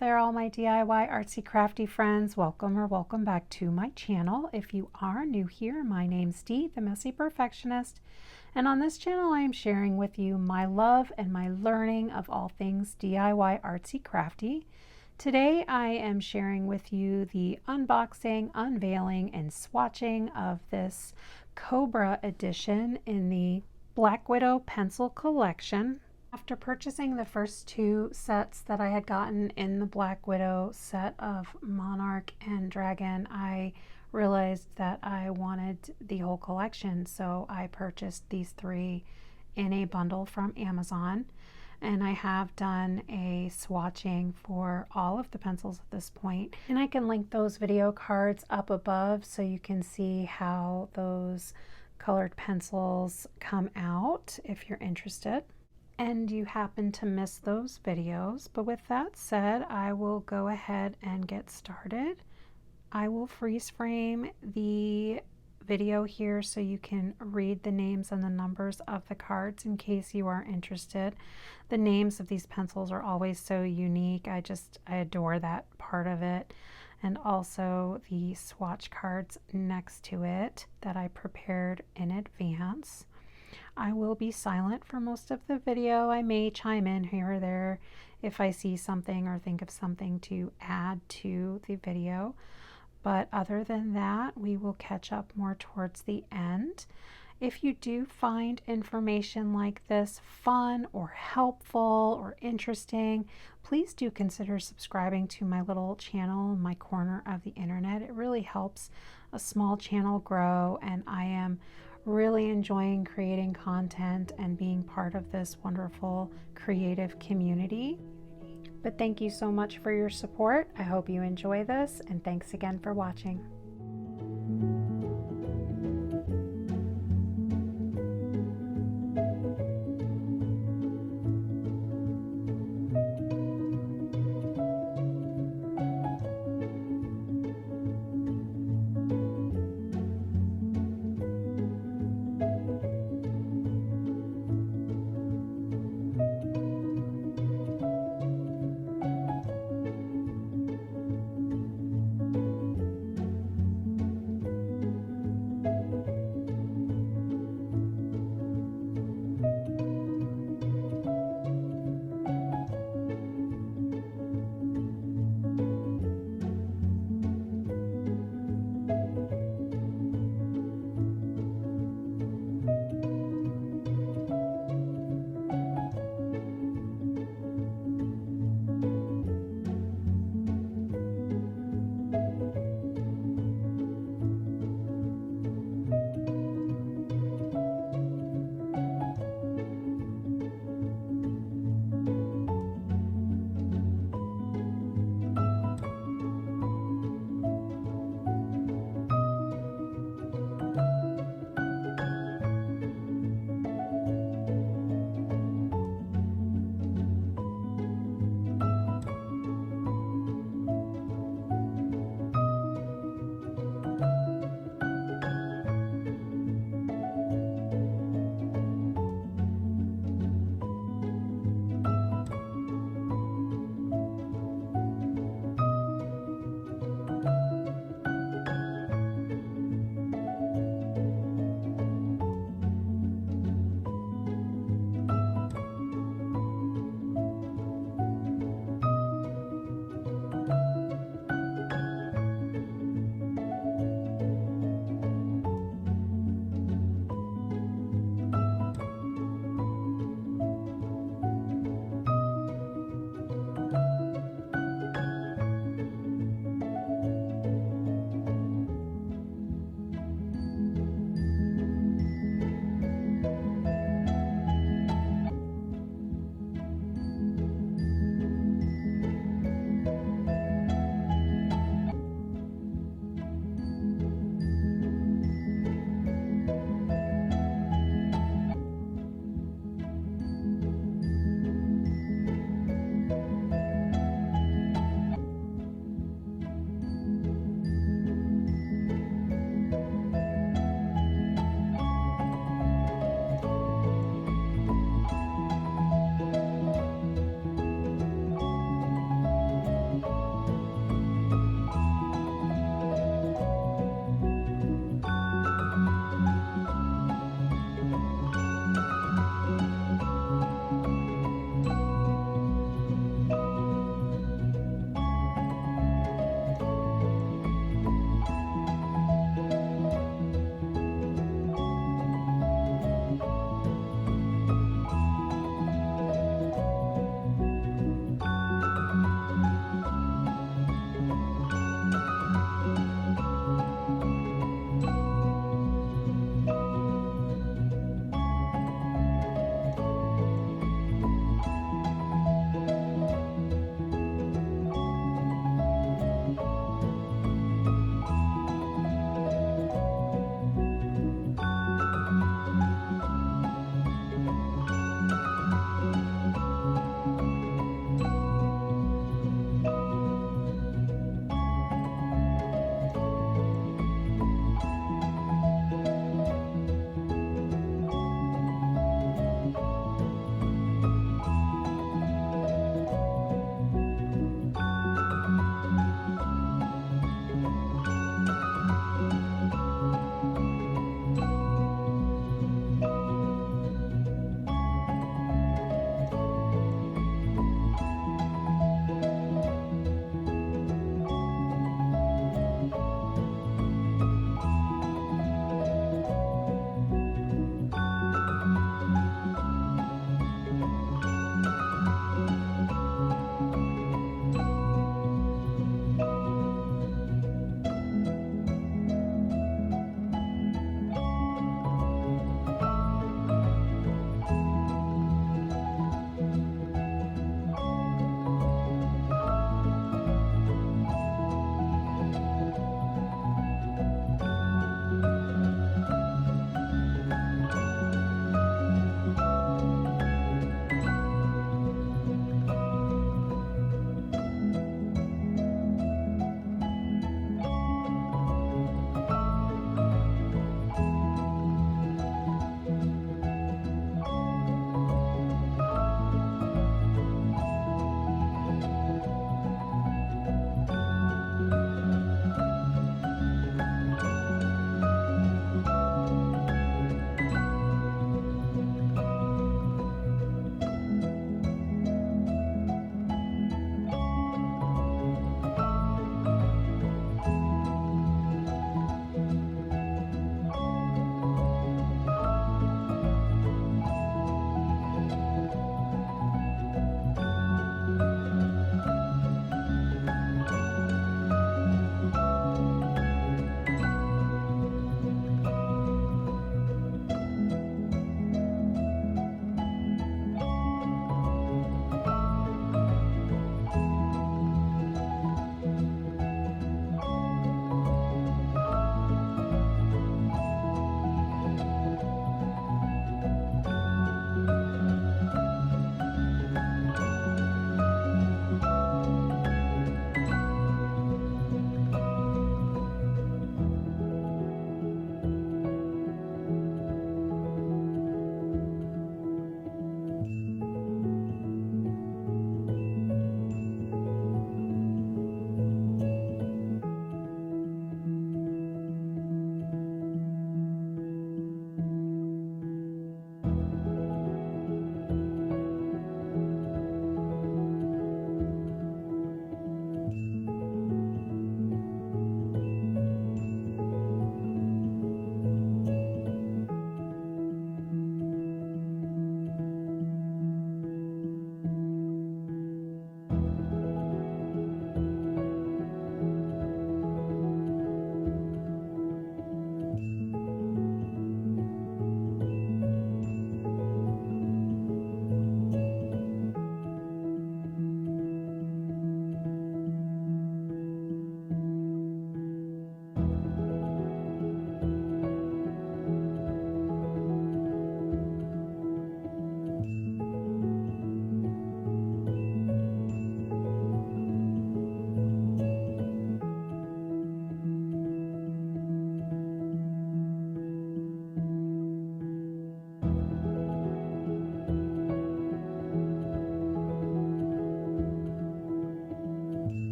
there, all my DIY artsy crafty friends. Welcome or welcome back to my channel. If you are new here, my name's Dee, the Messy Perfectionist, and on this channel I am sharing with you my love and my learning of all things DIY artsy crafty. Today I am sharing with you the unboxing, unveiling, and swatching of this Cobra edition in the Black Widow pencil collection. After purchasing the first two sets that I had gotten in the Black Widow set of Monarch and Dragon, I realized that I wanted the whole collection, so I purchased these three in a bundle from Amazon. And I have done a swatching for all of the pencils at this point, and I can link those video cards up above so you can see how those colored pencils come out if you're interested and you happen to miss those videos. But with that said, I will go ahead and get started. I will freeze frame the video here so you can read the names and the numbers of the cards in case you are interested. The names of these pencils are always so unique. I adore that part of it. And also the swatch cards next to it that I prepared in advance. I will be silent for most of the video. I may chime in here or there if I see something or think of something to add to the video. But other than that, we will catch up more towards the end. If you do find information like this fun or helpful or interesting, please do consider subscribing to my little channel in my corner of the internet. It really helps a small channel grow, and I am really enjoying creating content and being part of this wonderful creative community. But thank you so much for your support. I hope you enjoy this, and thanks again for watching.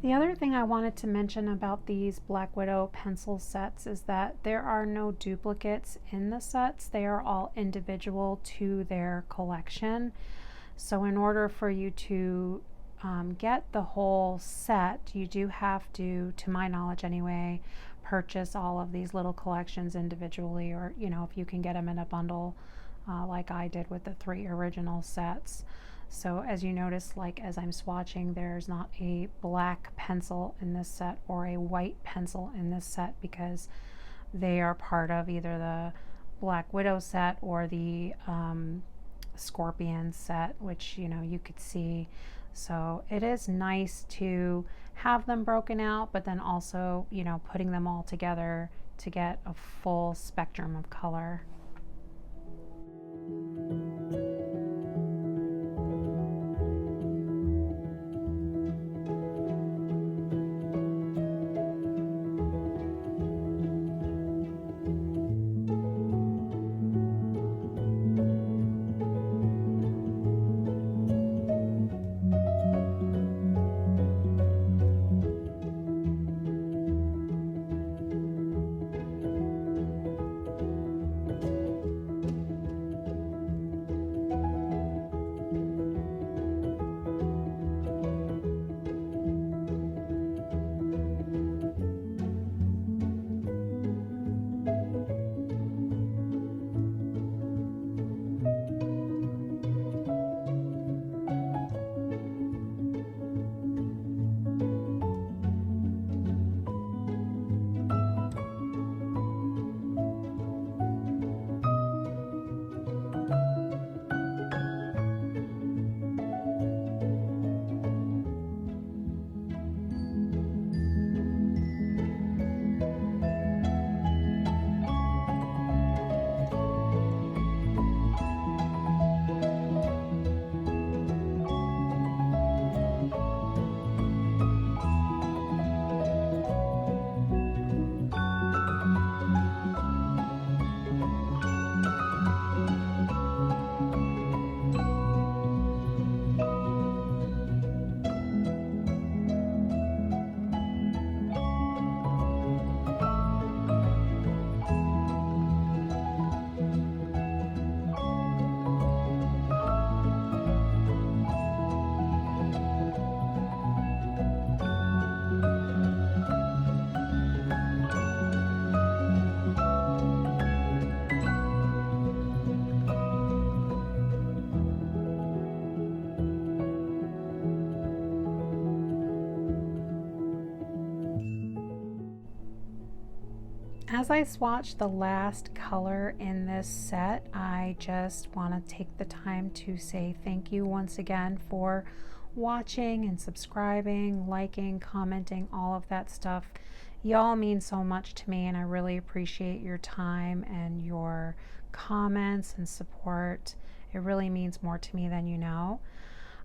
The other thing I wanted to mention about these Black Widow pencil sets is that there are no duplicates in the sets. They are all individual to their collection. So in order for you to get the whole set, you do have to my knowledge anyway, purchase all of these little collections individually, or if you can get them in a bundle like I did with the 3 original sets. So as you notice, like as I'm swatching, there's not a black pencil in this set or a white pencil in this set because they are part of either the Black Widow set or the Scorpion set, which you could see. So it is nice to have them broken out, but then also putting them all together to get a full spectrum of color. As I swatch the last color in this set, I just want to take the time to say thank you once again for watching and subscribing, liking, commenting, all of that stuff. Y'all mean so much to me, and I really appreciate your time and your comments and support. It really means more to me than you know.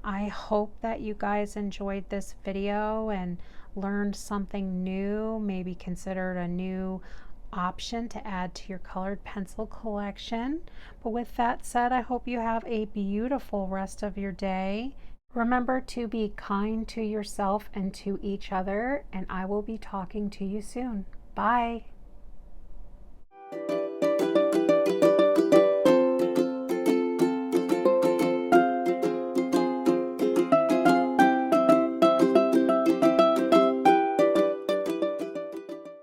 I hope that you guys enjoyed this video and learned something new, maybe considered a new option to add to your colored pencil collection. But with that said, I hope you have a beautiful rest of your day. Remember to be kind to yourself and to each other, and I will be talking to you soon. Bye.